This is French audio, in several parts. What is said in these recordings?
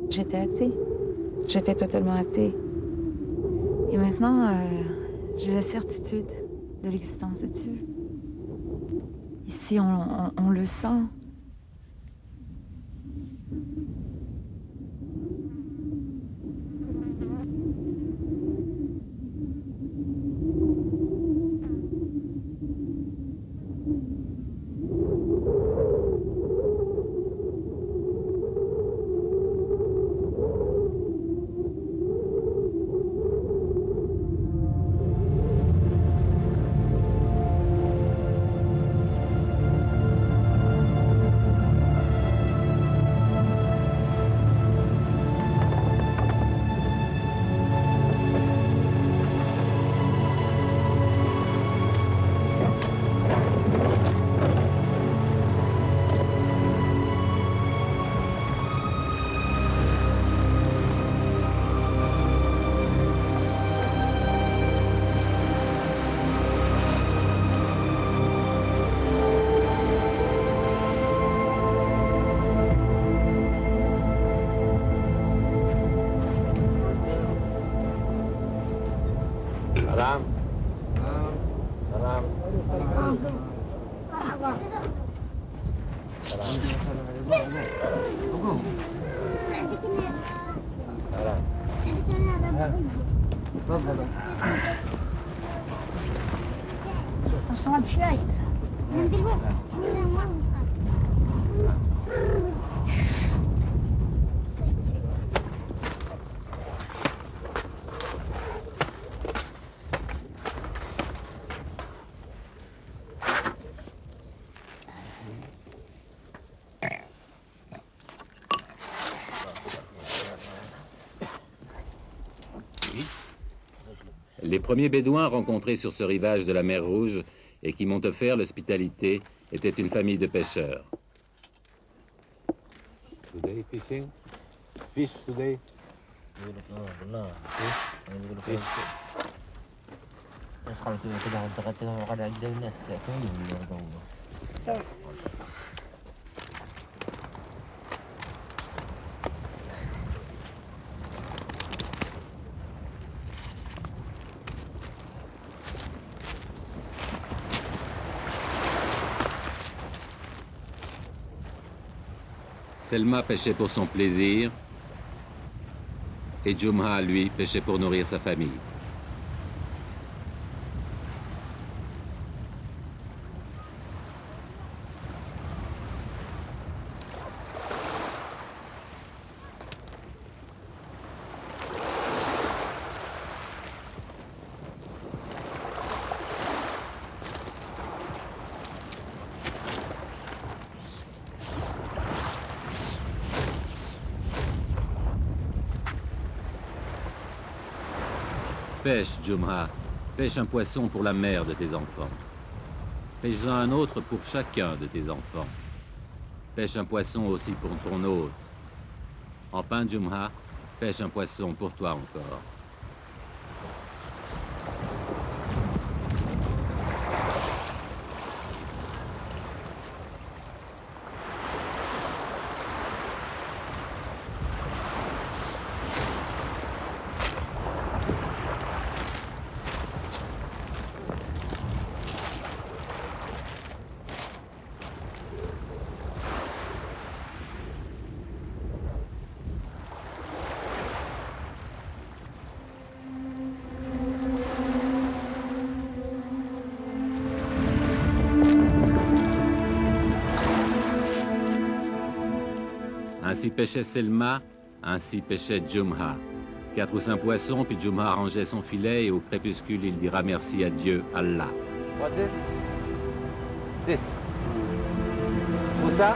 J'étais athée. J'étais totalement athée. Et maintenant, j'ai la certitude de l'existence de Dieu. Ici, on le sent. Salam. Salam. اشرب شاي ننزل وين؟ Les premiers Bédouins rencontrés sur ce rivage de la mer Rouge et qui m'ont offert l'hospitalité étaient une famille de pêcheurs. Today fishing? Fish today? Selma pêchait pour son plaisir et Jumha, lui, pêchait pour nourrir sa famille. Pêche, Jumha, pêche un poisson pour la mère de tes enfants. Pêche-en un autre pour chacun de tes enfants. Pêche un poisson aussi pour ton hôte. Enfin, Jumha, pêche un poisson pour toi encore. Ainsi pêchait Selma, ainsi pêchait Jumha. 4 ou 5 poissons, puis Jumha rangeait son filet et au crépuscule, il dira merci à Dieu, Allah. What's this? This. Moussa?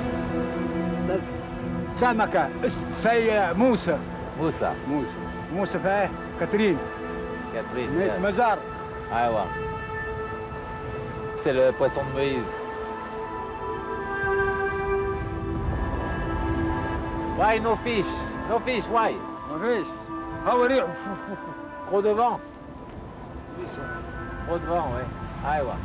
سمكة سي موسى Moussa. موسى فيه كاترين Catherine. ميت yes. مزار Ah ouais. C'est le poisson de Moïse. Why no fish? No fish, why? ما فيش هوا ريح Trop de vent. Trop de vent, ouais. Ah ouais.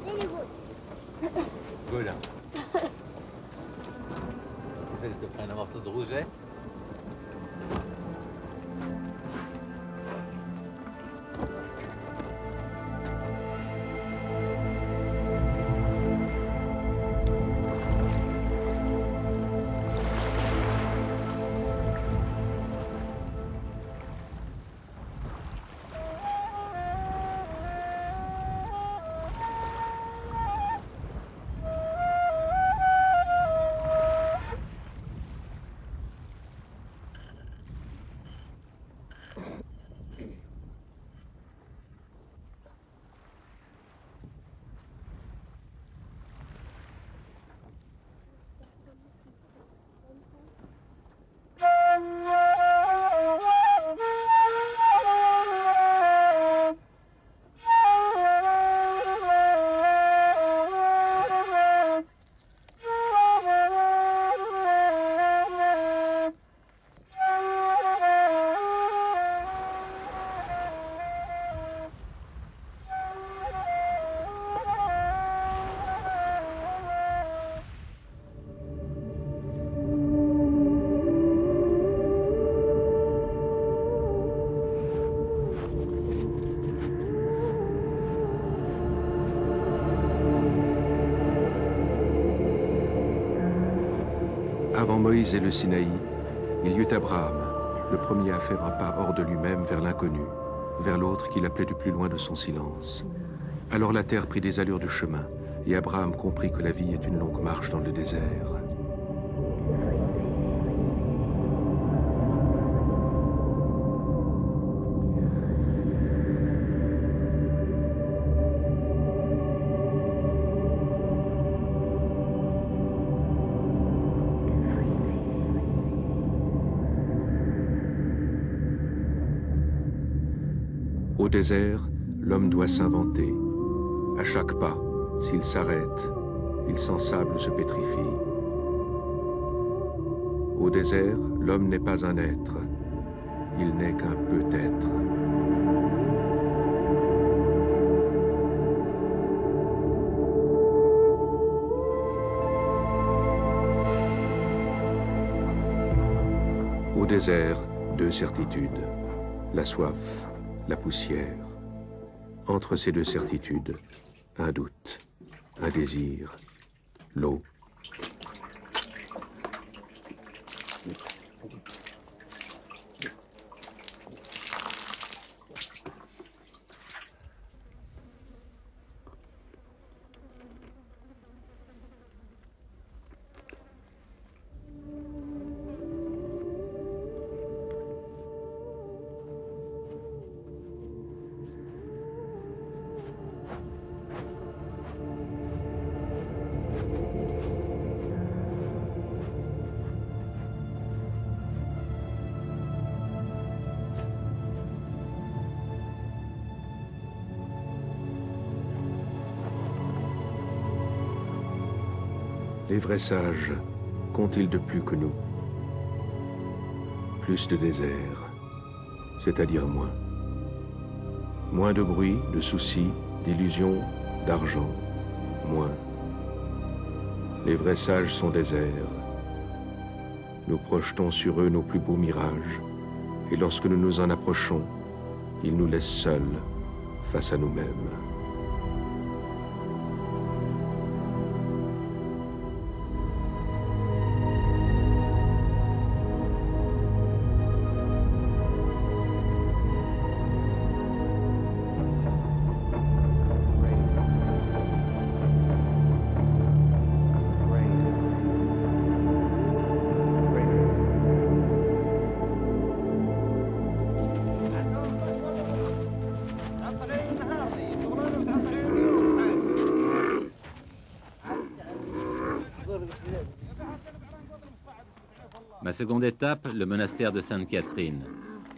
Very good. Good. Je te prendre un morceau de rouget. Avant Moïse et le Sinaï, il y eut Abraham, le premier à faire un pas hors de lui-même vers l'inconnu, vers l'autre qu'il appelait du plus loin de son silence. Alors la terre prit des allures de chemin, et Abraham comprit que la vie est une longue marche dans le désert. Au désert, l'homme doit s'inventer. À chaque pas, s'il s'arrête, il s'ensable, se pétrifie. Au désert, l'homme n'est pas un être, il n'est qu'un peut-être. Au désert, deux certitudes, la soif, la poussière. Entre ces deux certitudes, un doute, un désir, l'eau. Les vrais sages, qu'ont-ils de plus que nous? Plus de désert, c'est-à-dire moins. Moins de bruit, de soucis, d'illusions, d'argent, moins. Les vrais sages sont déserts. Nous projetons sur eux nos plus beaux mirages, et lorsque nous nous en approchons, ils nous laissent seuls face à nous-mêmes. Ma seconde étape, le monastère de Sainte-Catherine,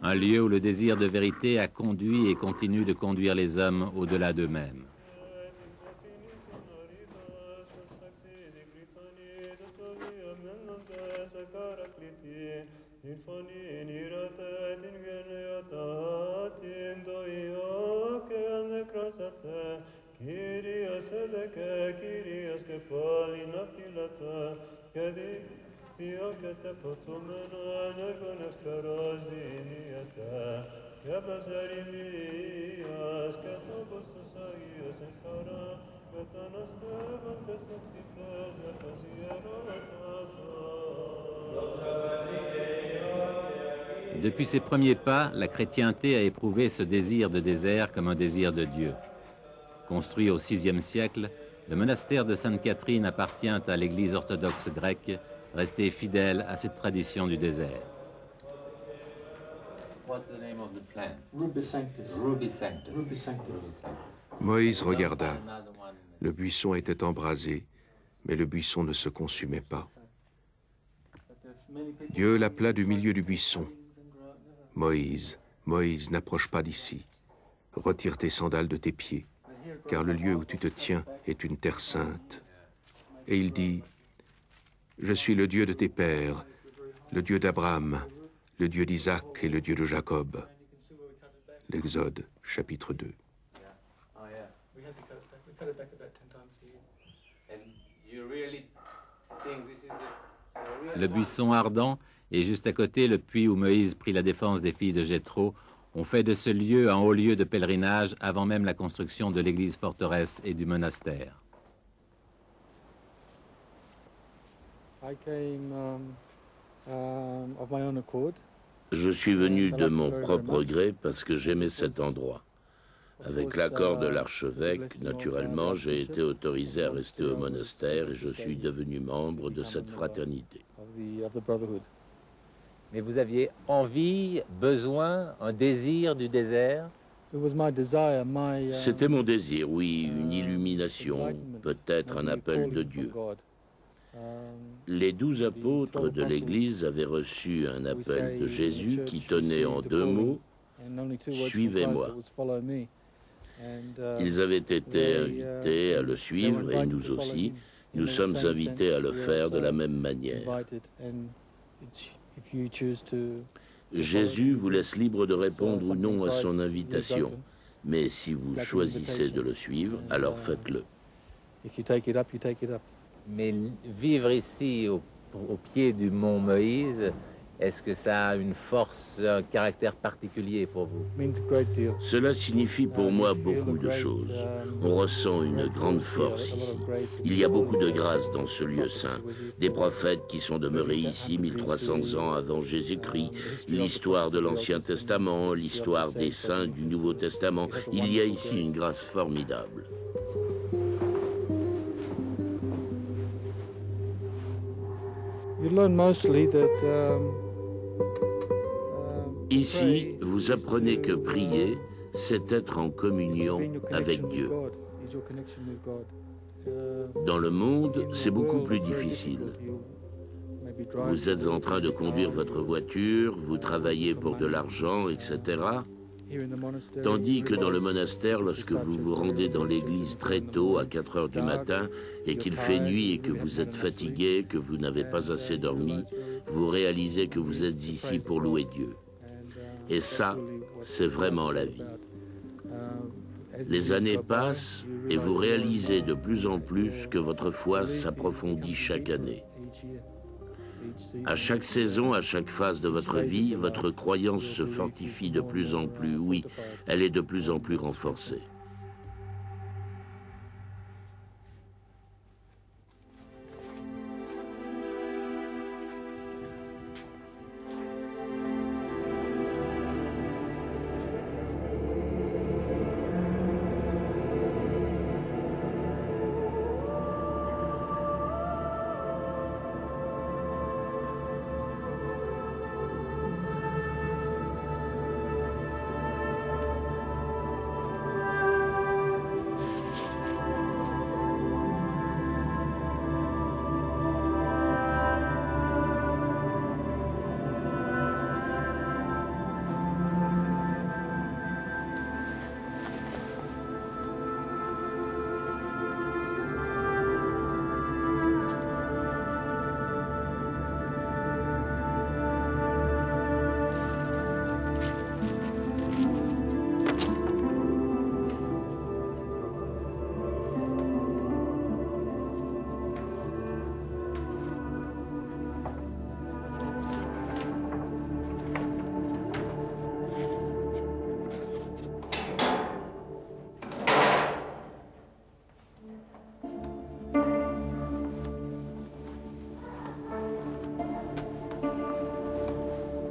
un lieu où le désir de vérité a conduit et continue de conduire les hommes au-delà d'eux-mêmes. Depuis ses premiers pas, la chrétienté a éprouvé ce désir de désert comme un désir de Dieu. Construit au VIe siècle, le monastère de Sainte-Catherine appartient à l'Église orthodoxe grecque, restée fidèle à cette tradition du désert. What's the name of the plant? Ruby sanctus. Ruby sanctus. Ruby sanctus. Moïse regarda. Le buisson était embrasé, mais le buisson ne se consumait pas. Dieu l'appela du milieu du buisson. Moïse, Moïse, n'approche pas d'ici. Retire tes sandales de tes pieds, car le lieu où tu te tiens est une terre sainte. Et il dit, je suis le Dieu de tes pères, le Dieu d'Abraham, le Dieu d'Isaac et le Dieu de Jacob. L'Exode, chapitre 2. Le buisson ardent et juste à côté le puits où Moïse prit la défense des filles de Jéthro ont fait de ce lieu un haut lieu de pèlerinage avant même la construction de l'église forteresse et du monastère. Je suis venu de mon propre gré parce que j'aimais cet endroit. Avec l'accord de l'archevêque, naturellement, j'ai été autorisé à rester au monastère et je suis devenu membre de cette fraternité. Mais vous aviez envie, besoin, un désir du désert? C'était mon désir, oui, une illumination, peut-être un appel de Dieu. Les 12 apôtres de l'Église avaient reçu un appel de Jésus qui tenait en 2 mots, « Suivez-moi ». Ils avaient été invités à le suivre et nous aussi, nous sommes invités à le faire de la même manière. Jésus vous laisse libre de répondre ou non à son invitation, mais si vous choisissez de le suivre, alors faites-le. Mais vivre ici, au pied du mont Moïse, est-ce que ça a une force, un caractère particulier pour vous? Cela signifie pour moi beaucoup de choses. On ressent une grande force ici. Il y a beaucoup de grâce dans ce lieu saint. Des prophètes qui sont demeurés ici 1300 ans avant Jésus-Christ, l'histoire de l'Ancien Testament, l'histoire des saints du Nouveau Testament. Il y a ici une grâce formidable. Ici, vous apprenez que prier, c'est être en communion avec Dieu. Dans le monde, c'est beaucoup plus difficile. Vous êtes en train de conduire votre voiture, vous travaillez pour de l'argent, etc. Tandis que dans le monastère, lorsque vous vous rendez dans l'église très tôt, à 4 heures du matin, et qu'il fait nuit et que vous êtes fatigué, que vous n'avez pas assez dormi, vous réalisez que vous êtes ici pour louer Dieu. Et ça, c'est vraiment la vie. Les années passent et vous réalisez de plus en plus que votre foi s'approfondit chaque année. À chaque saison, à chaque phase de votre vie, votre croyance se fortifie de plus en plus. Oui, elle est de plus en plus renforcée.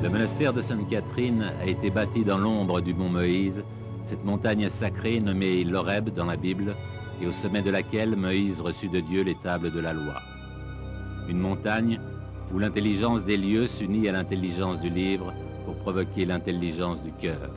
Le monastère de Sainte-Catherine a été bâti dans l'ombre du mont Moïse, cette montagne sacrée nommée l'Horeb dans la Bible, et au sommet de laquelle Moïse reçut de Dieu les tables de la loi. Une montagne où l'intelligence des lieux s'unit à l'intelligence du livre pour provoquer l'intelligence du cœur.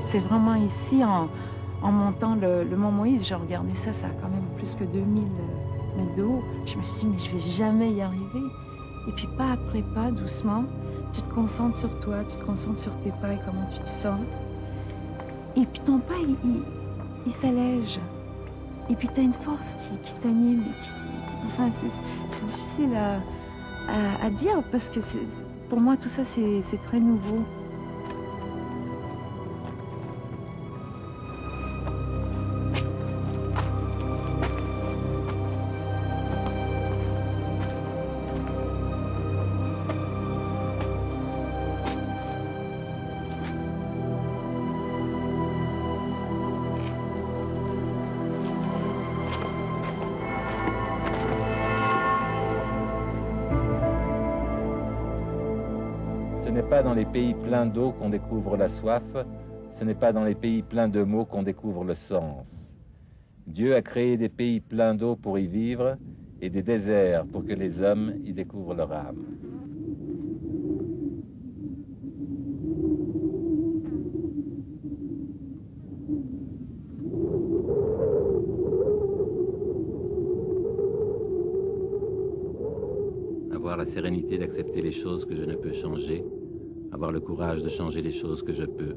C'est vraiment ici, en montant le mont Moïse, j'ai regardé ça, ça a quand même plus que 2000 mètres de haut. Je me suis dit, mais je vais jamais y arriver. Et puis pas après pas, doucement, tu te concentres sur toi, tu te concentres sur tes pas et comment tu te sens. Et puis ton pas, il s'allège. Et puis tu as une force qui t'anime. Enfin, c'est difficile à dire parce que pour moi, tout ça, c'est très nouveau. Ce n'est pas dans les pays pleins d'eau qu'on découvre la soif, ce n'est pas dans les pays pleins de mots qu'on découvre le sens. Dieu a créé des pays pleins d'eau pour y vivre et des déserts pour que les hommes y découvrent leur âme. Avoir la sérénité d'accepter les choses que je ne peux changer, avoir le courage de changer les choses que je peux,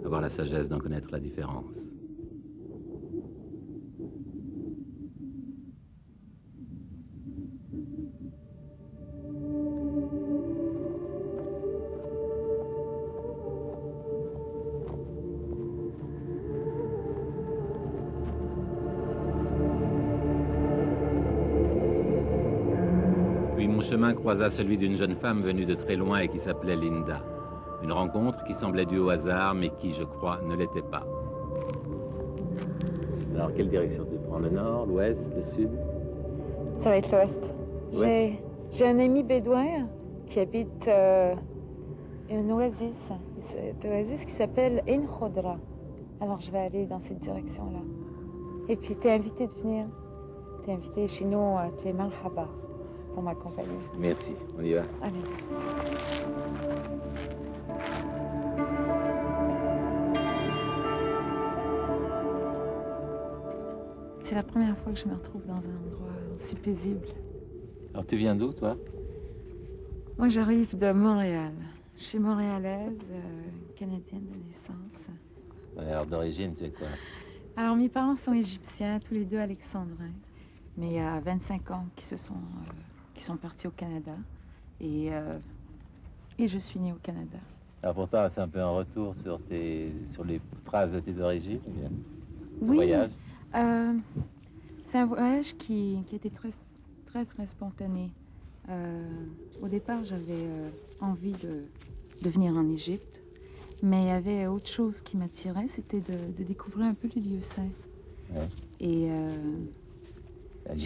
avoir la sagesse d'en connaître la différence. Puis mon chemin croisa celui d'une jeune femme venue de très loin et qui s'appelait Linda. Une rencontre qui semblait due au hasard, mais qui, je crois, ne l'était pas. Alors, quelle direction tu prends? Le nord, l'ouest, le sud? Ça va être l'ouest. J'ai un ami bédouin qui habite une oasis. Cette oasis qui s'appelle In Khodra. Alors, je vais aller dans cette direction-là. Et puis, tu es invité de venir. Tu es invité chez nous, tu es marhaba pour m'accompagner. Merci, on y va. Allez. C'est la première fois que je me retrouve dans un endroit aussi paisible. Alors, tu viens d'où, toi? Moi, j'arrive de Montréal. Je suis montréalaise, canadienne de naissance. Alors, d'origine, tu es quoi? Alors, mes parents sont égyptiens, tous les deux alexandrins. Mais il y a 25 ans qui sont partis au Canada. Et je suis née au Canada. Alors, pourtant, c'est un peu un retour sur les traces de tes origines, ou bien? Oui. Voyage? C'est un voyage qui était très spontané. Au départ, j'avais envie de venir en Égypte, mais il y avait autre chose qui m'attirait, c'était de découvrir un peu les lieux saints. Ouais. Et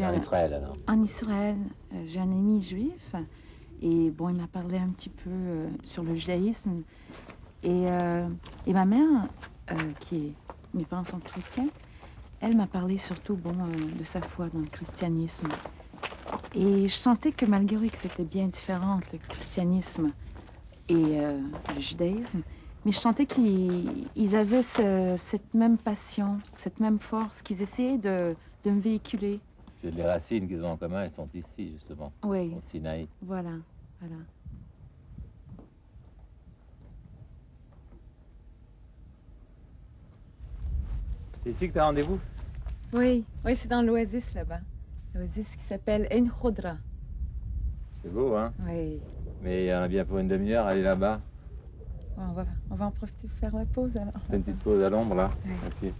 en Israël, alors? En Israël, j'ai un ami juif, et bon, il m'a parlé un petit peu sur le judaïsme. Et ma mère, mes parents sont chrétiens, elle m'a parlé surtout de sa foi dans le christianisme. Et je sentais que malgré que c'était bien différent, le christianisme et le judaïsme, Mais je sentais qu'ils avaient cette même passion, cette même force, qu'ils essayaient de me véhiculer. Parce que les racines qu'ils ont en commun, elles sont ici, justement, Oui. au Sinaï. Voilà, voilà. C'est ici que tu as rendez-vous? Oui, oui, c'est dans l'oasis là-bas. L'oasis qui s'appelle Ain Khoudra. C'est beau, hein? Oui. Mais il y en a bien pour une demi-heure, aller là-bas. Bon, on va en profiter pour faire la pause alors. Fais une petite pause à l'ombre, là. Oui. Ok.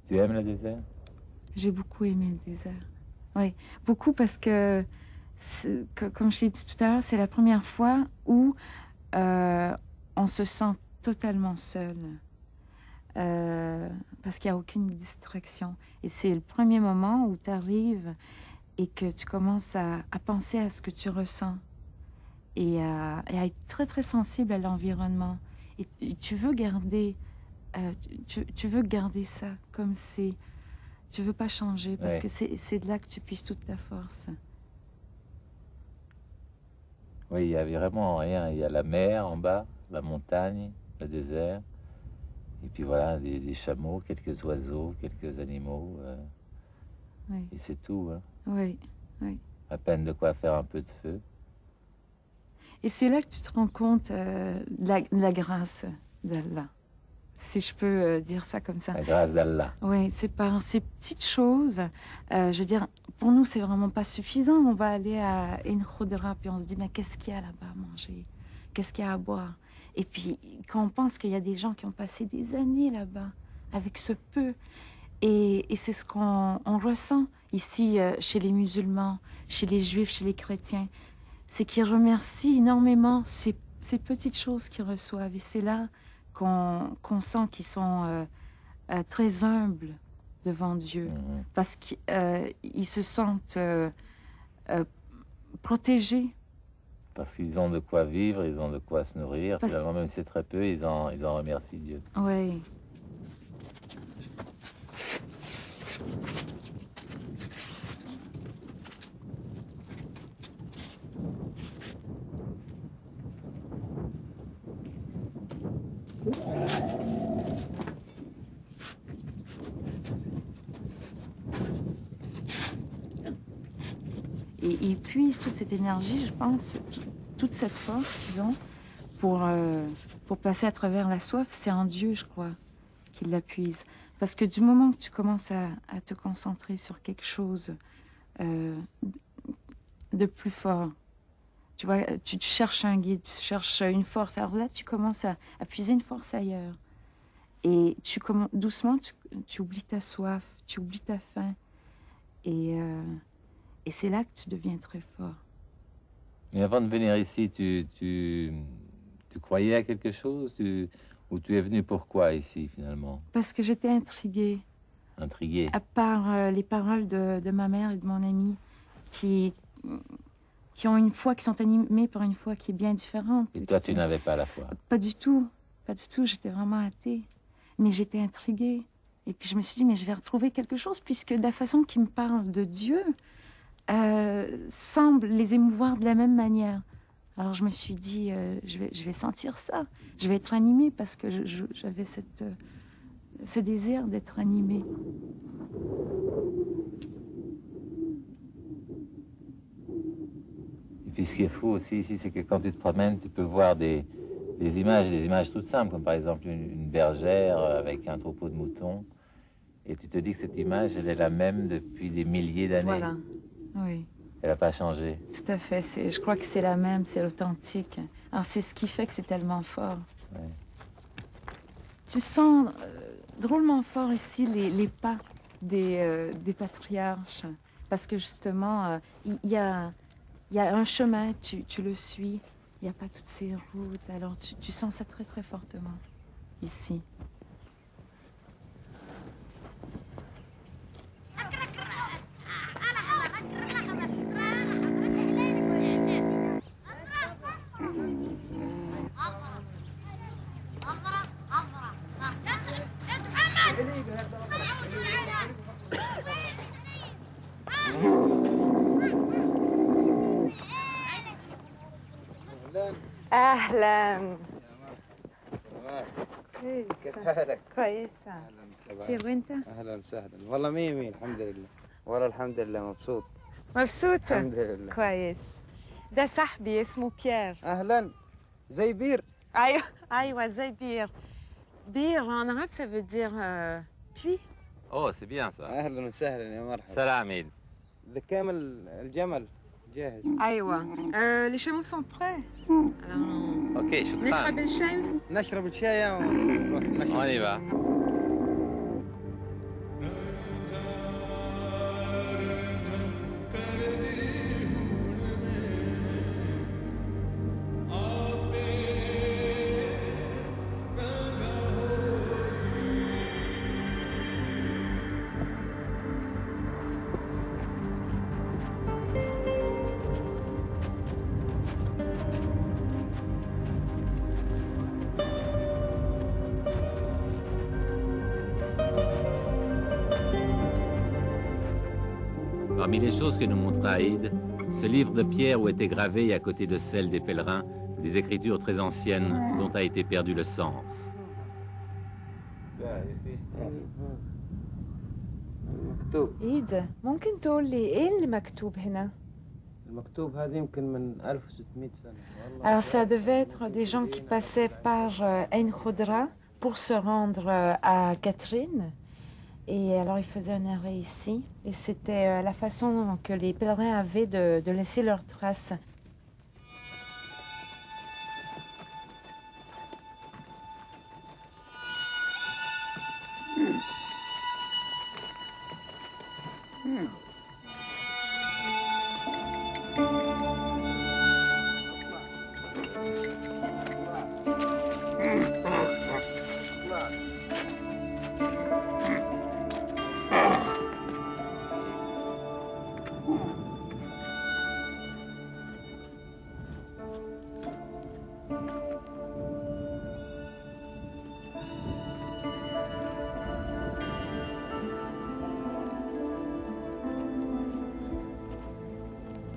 Tu aimes le désert? J'ai beaucoup aimé le désert. Oui, beaucoup parce que, comme je l'ai dit tout à l'heure, c'est la première fois où on se sent totalement seul. Parce qu'il n'y a aucune distraction. Et c'est le premier moment où tu arrives et que tu commences à penser à ce que tu ressens et à être très, très sensible à l'environnement. Et tu veux garder, tu veux garder ça comme c'est. Tu veux pas changer parce que c'est de là que tu puisses toute ta force. Oui, il n'y avait vraiment rien. Il y a la mer en bas, la montagne, le désert. Et puis voilà, des chameaux, quelques oiseaux, quelques animaux. Oui. Et c'est tout. Hein. Oui, oui. À peine de quoi faire un peu de feu. Et c'est là que tu te rends compte de la grâce d'Allah. Si je peux dire ça comme ça. La grâce d'Allah. Oui, c'est par ces petites choses. Je veux dire, pour nous, c'est vraiment pas suffisant. On va aller à Ain Khoudra, puis on se dit, mais qu'est-ce qu'il y a là-bas à manger? Qu'est-ce qu'il y a à boire? Et puis, quand on pense qu'il y a des gens qui ont passé des années là-bas, avec ce peu, et c'est ce qu'on ressent ici chez les musulmans, chez les juifs, chez les chrétiens, c'est qu'ils remercient énormément ces petites choses qu'ils reçoivent. Et c'est là qu'on sent qu'ils sont très humbles devant Dieu, parce qu'ils se sentent protégés. Parce qu'ils ont de quoi vivre, ils ont de quoi se nourrir. Finalement, même si c'est très peu, ils en remercient Dieu. Oui. Et ils puisent toute cette énergie, je pense, toute cette force qu'ils ont pour passer à travers la soif, c'est en Dieu, je crois, qu'ils la puisent. Parce que du moment que tu commences à te concentrer sur quelque chose de plus fort, tu vois, tu cherches un guide, tu cherches une force. Alors là, tu commences à puiser une force ailleurs. Et doucement, tu oublies ta soif, tu oublies ta faim. Et c'est là que tu deviens très fort. Mais avant de venir ici, tu croyais à quelque chose ou tu es venu pourquoi ici, finalement? Parce que j'étais intriguée. Intriguée? À part les paroles de ma mère et de mon ami qui ont une foi, qui sont animées par une foi qui est bien différente. Et toi, tu n'avais pas la foi? Pas du tout. Pas du tout. J'étais vraiment athée. Mais j'étais intriguée. Et puis je me suis dit, mais je vais retrouver quelque chose, puisque de la façon qu'ils me parlent de Dieu semble les émouvoir de la même manière. Alors je me suis dit, je vais sentir ça. Je vais être animée parce que j'avais ce désir d'être animée. Et puis ce qui est fou aussi ici, c'est que quand tu te promènes, tu peux voir des images toutes simples, comme par exemple une bergère avec un troupeau de moutons. Et tu te dis que cette image, elle est la même depuis des milliers d'années. Voilà, oui. Elle n'a pas changé. Tout à fait. Je crois que c'est la même, c'est authentique. Alors c'est ce qui fait que c'est tellement fort. Ouais. Tu sens drôlement fort ici les pas des patriarches. Parce que justement, il y a un chemin, tu le suis. Il n'y a pas toutes ces routes. Alors tu sens ça très très fortement ici. أهلا. كيف حالك؟ كويسة. كتير وانت؟ اهلا وسهلا والله مية الحمد لله والله الحمد لله مبسوط مبسوطة؟ الحمد لله كويس. ده صاحبي اسمه بيير. اهلا زي بير. ايوه زي بير. بير en arabe ça veut dire puits. Oh, c'est bien ça. اهلا وسهلا يا مرحبا. Salam Eid. ذكام الجمل جاهز. ايوه. les chameaux sont prêts. Alors Ok, شكرا. نشرب الشاي؟ نشرب الشاي ونروح نشرب. On y va. Parmi les choses que nous montra Aïd, ce livre de pierre où étaient gravées à côté de celles des pèlerins des écritures très anciennes dont a été perdu le sens. عيد ممكن تقول لي ايه اللي مكتوب هنا؟ المكتوب هذا يمكن من 1600 سنة. Alors ça devait être des gens qui passaient par Ain Khoudra pour se rendre à Catherine. Et alors ils faisaient un arrêt ici. Et c'était la façon que les pèlerins avaient de laisser leurs traces.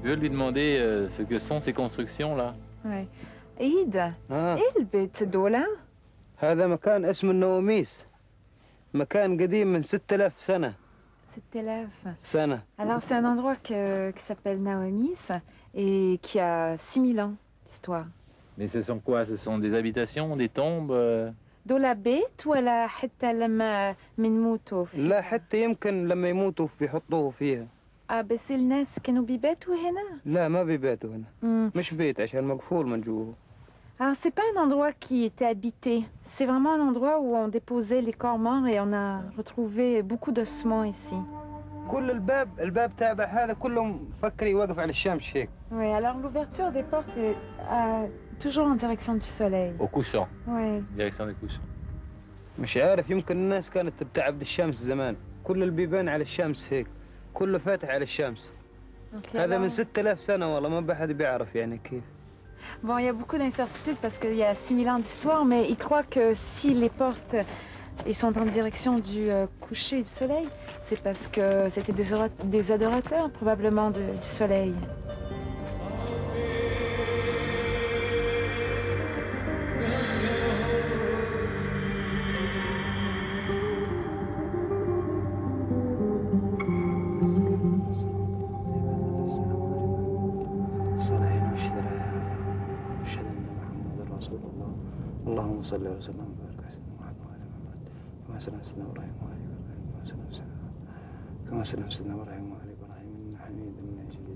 Je veux lui demander ce que sont ces constructions-là. Ouais. عيد ايه البيت دول؟ هذا مكان اسمه النواميس. مكان قديم من 6000 سنة. 6000 سنة. Alors c'est un endroit qui s'appelle Naomis et qui a 6000 ans d'histoire. Mais ce sont quoi? Ce sont des habitations, des tombes دول بيت ولا حتى لما بنموتوا فيه؟ لا حتى يمكن لما يموتوا بيحطوه فيها. بس الناس كانوا بيباتوا هنا؟ لا ما بيباتوا هنا. مش بيت عشان مقفول من جوا. Alors c'est pas un endroit qui était habité, c'est vraiment un endroit où on déposait les corps morts et on a retrouvé beaucoup d'ossements ici. كل الباب تابع هذا كله مفكر يوقف على الشمس هيك. Oui, alors l'ouverture des portes est toujours en direction du soleil. Au couchant. Oui. Direction du couchant. مش عارف يمكن الناس كانت بتعبد الشمس زمان، كل البيبان على الشمس هيك، كله فاتح على الشمس. هذا من 6000 سنة والله ما بحد بيعرف يعني كيف. Bon, il y a beaucoup d'incertitudes parce qu'il y a 6000 ans d'histoire, mais ils croient que si les portes sont en direction du coucher du soleil, c'est parce que c'était des adorateurs probablement du soleil. اللهم صل وسلم وبارك على سيدنا محمد وعلى محمد كما سلم سيدنا ابراهيم وعلى ابراهيم كما سلم سيدنا ابراهيم وعلى ابراهيم انك حميد مجيد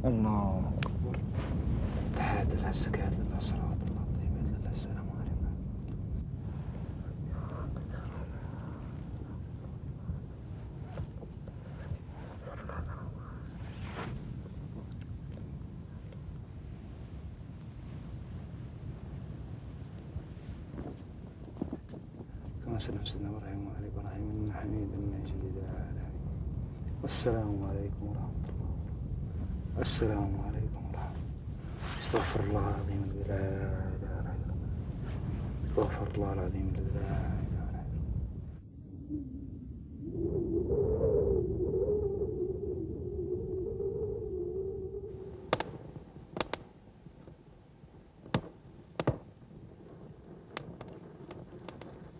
الله اكبر. تحيات لله الزكاة لله الصلوات لله الطيبات لله السلام عليكم. سلم سيدنا ابراهيم وعلى ابراهيم انك حميد مجيد. والسلام عليكم ورحمه الله. السلام عليكم ورحمه الله. استغفر الله العظيم الذي لا اله الا هو. استغفر الله العظيم الذي لا اله الا هو.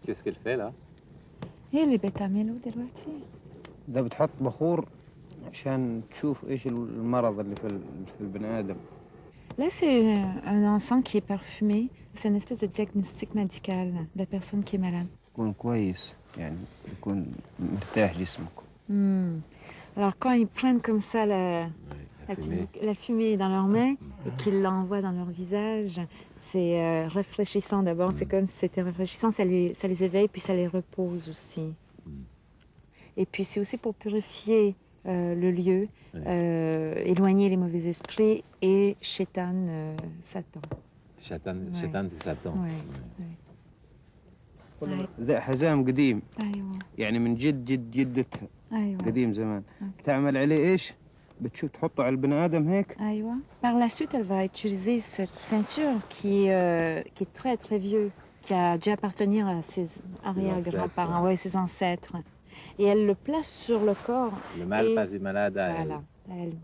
qu'est-ce qu'elle fait là? هي اللي بتعمله دلوقتي. ده بتحط بخور عشان تشوف ايش المرض اللي في البني ادم. Là, c'est un encens qui est parfumé. C'est une espèce de diagnostic médical de la personne qui est malade. يكون كويس يعني يكون مرتاح جسمك. Alors quand ils prennent comme ça la fumée dans leurs mains et qu'ils l'envoient dans leur visage, c'est rafraîchissant d'abord. C'est comme si c'était rafraîchissant, ça les éveille puis ça les repose aussi. Et puis c'est aussi pour purifier le lieu, éloigner les mauvais esprits et Shaitan, Satan. Shaitan, c'est Satan. ده حزام قديم. أيوة. يعني من جدتها. أيوة. قديم زمان. تعمل عليه ايش؟ بتشوف تحطه على البني ادم هيك. أيوة. Par la suite, elle va utiliser cette ceinture qui est très très vieux, qui a dû appartenir à ses arrière-grands-parents, ouais, ses ancêtres. Et elle le place sur le corps. Le mal passe du malade à elle. Voilà, à elle.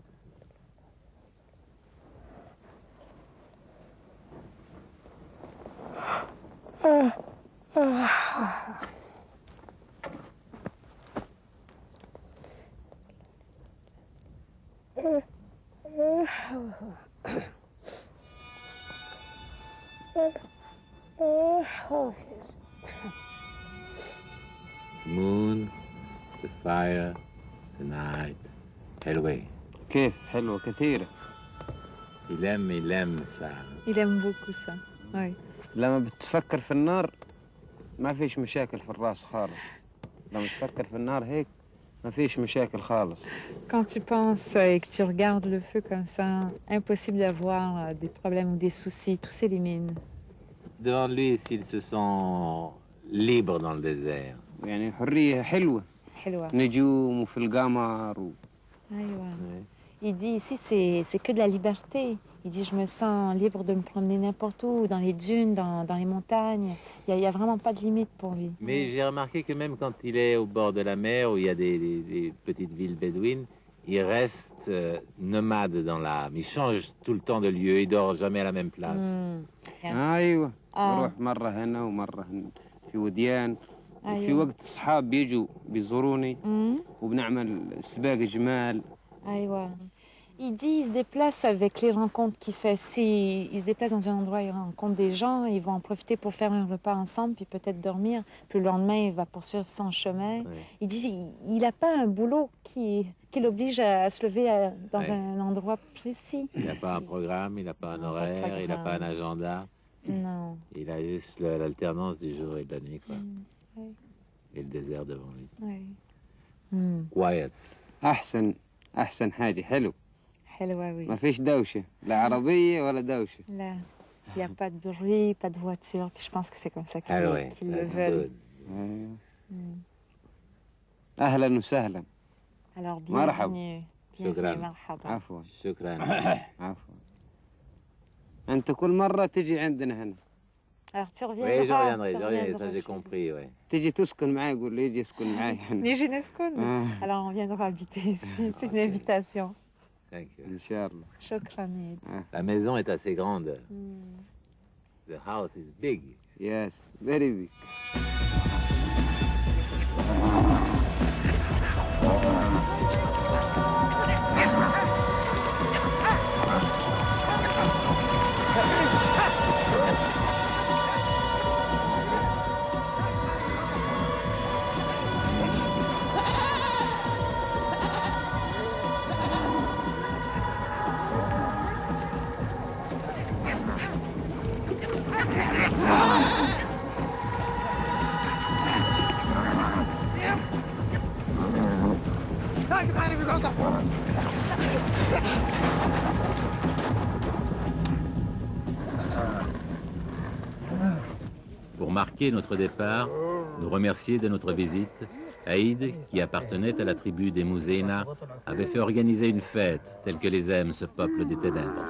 Moon, the fire, the night. حلوة. كيف حلوة كثيرة. Il aime ça. Il aime beaucoup ça. Oui. لما بتفكر في النار ما فيش مشاكل في الراس خالص. لما تفكر في النار هيك ما فيش مشاكل خالص. Quand tu penses et que tu regardes le feu comme ça, impossible d'avoir des problèmes ou des soucis, tout s'élimine. Devant lui, s'il se sent libre dans le désert. يعني حرية حلوة. حلوة. نجوم وفي القمر أيوة. Il dit ici c'est que de la liberté. Il dit je me sens libre de me promener n'importe où, dans les dunes, dans les montagnes. Il y a vraiment pas de limite pour lui. Mais j'ai remarqué que même quand il est au bord de la mer, où il y a des petites villes bédouines, il reste nomade dans l'âme. Il change tout le temps de lieu, il dort jamais à la même place. أيوة. نروح مرة هنا ومرة هنا في وديان. وفي وقت أصحاب بيجوا بيزوروني وبنعمل سباق جمال. أيوة. Il dit il se déplace avec les rencontres qu'il fait. Si il se déplace dans un endroit, il rencontre des gens, ils vont en profiter pour faire un repas ensemble, puis peut-être dormir. Puis le lendemain, il va poursuivre son chemin. Il dit il n'a pas un boulot qui l'oblige à se lever dans un endroit précis. Il n'a pas un programme, il n'a pas un horaire, il n'a pas un agenda. Non. Il a juste l'alternance du jour et de la nuit, quoi. Et le désert devant lui. Quiet. أحسن حاجة حلو. حلوة oui. ما فيش دوشة لا عربية ولا دوشة. Là, il n'y a pas de bruit, pas de voiture. Puis je pense que c'est comme ça qu'ils le veulent. أهلا وسهلا. Alors مرحبا. شكرا. عفوا. شكرا. عفوا. أنت كل مرة تجي عندنا هنا. Alors tu reviendras. Oui, je reviendrai, ça j'ai compris, oui. تجي تسكن معي يقول لي يجي يسكن معي هنا. نيجي نسكن. Alors on viendra habiter ici, c'est une invitation. Thank you. إن شاء الله. شكرا Nid. La maison est assez grande. The house is big. Yes, very big. Pour marquer notre départ, nous remercier de notre visite, Aïd, qui appartenait à la tribu des Mouzéna, avait fait organiser une fête telle que les aime ce peuple des ténèbres.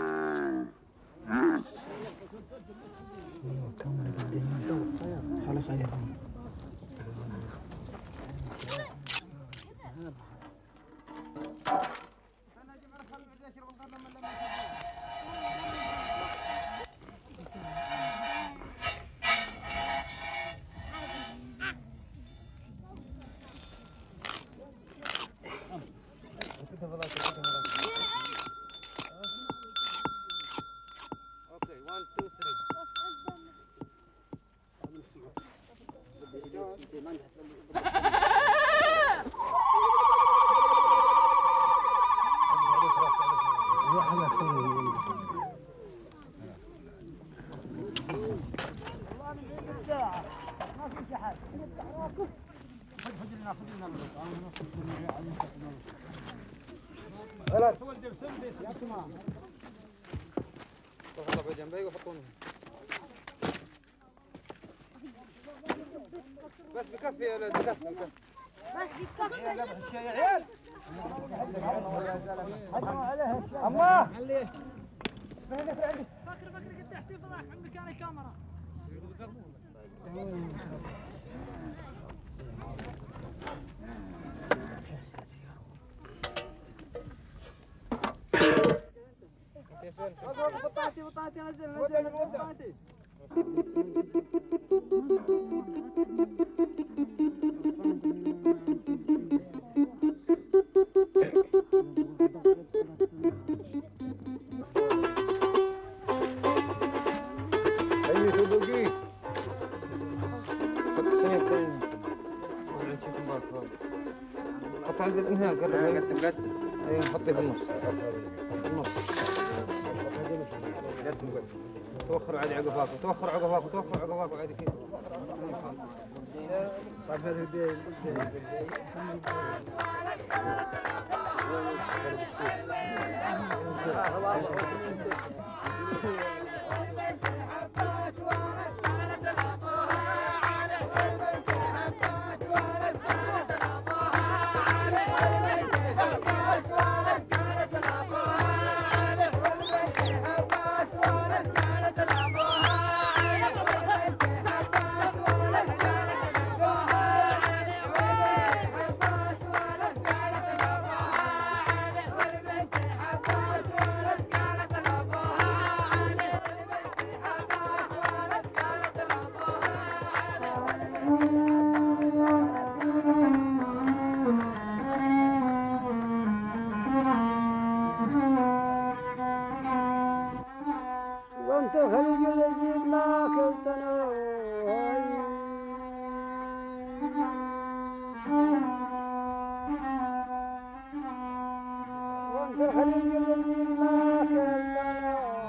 بس بكفي يا ولد بكفي بس بكفي يا عيال أما فكر قد تحتي فضاك عند مكان الكاميرا بطاطي نزل بطاطي أي صدقي حط السنة الثانية حط عند الانهاء قرب قد اي حطي في النص توخر عادي عقفاك توخر عقفاك توخر عقفاك عادي كذا صار هذا البيت وانت خليج يجيب لك التنوي وانت خليج يجيب لك التنوي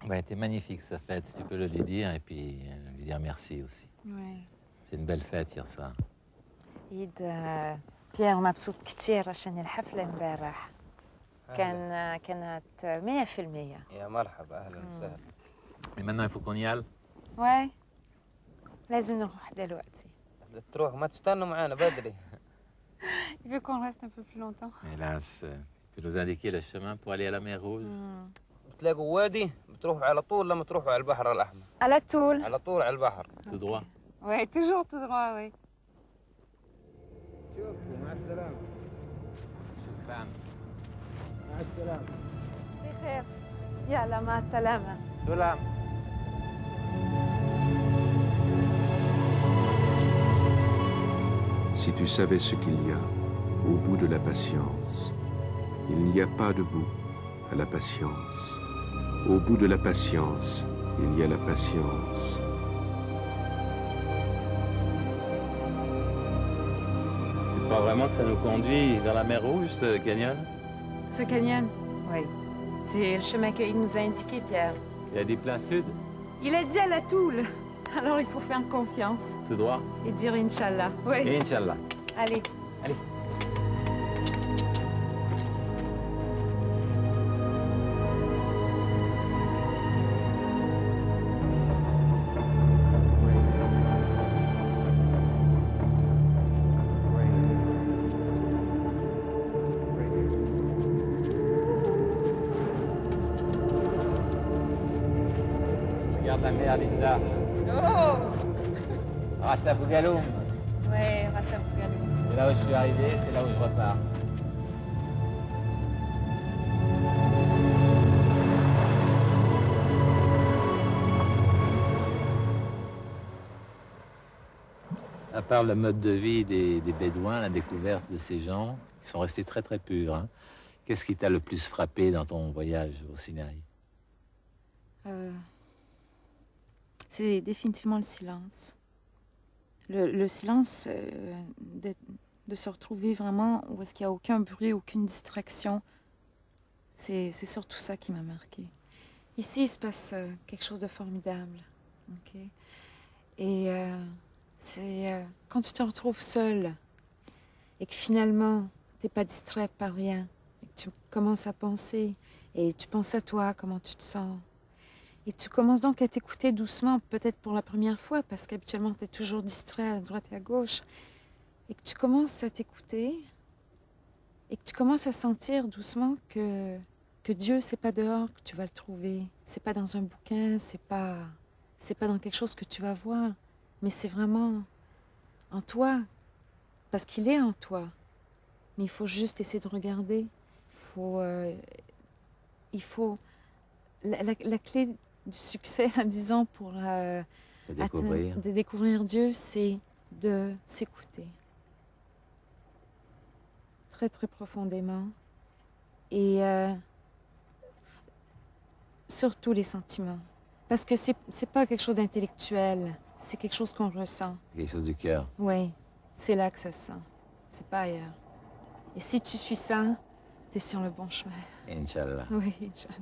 Ouais, c'était magnifique sa fête, si tu peux le lui dire, et puis lui dire merci aussi. Oui. C'est une belle fête hier soir. عيد بيير مبسوط كتير عشان الحفلة امبارح كانت 100%. يا مرحبا اهلا وسهلا Et maintenant, il faut qu'on y aille. Ouais. لازم نروح دلوقتي. تروح ما تستنوا معانا بدري Il veut qu'on reste un peu plus longtemps. Hélas, tu peux nous indiquer le chemin pour aller à la mer Rouge? بتلاقوا وادي بتروحوا على طول لما تروحوا على البحر الأحمر على طول. على طول على البحر Tout droit. Ouais, toujours tout droit, oui. شوفوا مع السلامة شكرا. مع السلامة بخير. يلا مع السلامة. سلام. Si tu savais ce qu'il y a au bout de la patience, il n'y a pas de bout à la patience. Au bout de la patience, il y a la patience. Tu crois vraiment que ça nous conduit dans la mer Rouge, ce canyon? Ce canyon? Oui. C'est le chemin qu'il nous a indiqué, Pierre. Il a dit plein sud, Il a dit à la Toule. Alors il faut faire confiance tout droit. et dire Inch'Allah. Oui. Inch'Allah. Allez. Allez. Regarde la mer, Linda. Oh! Ras Abu Galoum. Oui, Ras Abu Galoum. C'est là où je suis arrivé, c'est là où je repars. À part le mode de vie des Bédouins, la découverte de ces gens, Ils sont restés très très purs. Hein. Qu'est-ce qui t'a le plus frappé dans ton voyage au Sinaï? C'est définitivement le silence. Le silence de se retrouver vraiment où est-ce qu'il n'y a aucun bruit, aucune distraction. C'est surtout ça qui m'a marqué. Ici, il se passe quelque chose de formidable. Okay? Et c'est quand tu te retrouves seul et que finalement, tu n'es pas distrait par rien, et que tu commences à penser, et tu penses à toi, comment tu te sens. Et tu commences donc à t'écouter doucement, peut-être pour la première fois, parce qu'habituellement, tu es toujours distrait à droite et à gauche. Et que tu commences à t'écouter, et que tu commences à sentir doucement que Dieu, c'est pas dehors que tu vas le trouver. C'est pas dans un bouquin, c'est pas dans quelque chose que tu vas voir, mais c'est vraiment en toi, parce qu'il est en toi. Mais il faut juste essayer de regarder. Il faut la clé du succès, disons, pour de découvrir Dieu, c'est de s'écouter très très profondément et surtout les sentiments, parce que c'est pas quelque chose d'intellectuel, c'est quelque chose qu'on ressent. Quelque chose du cœur. Oui, c'est là que ça se sent, c'est pas ailleurs. Et si tu suis ça, t'es sur le bon chemin. Inch'Allah. Oui, Inch'Allah.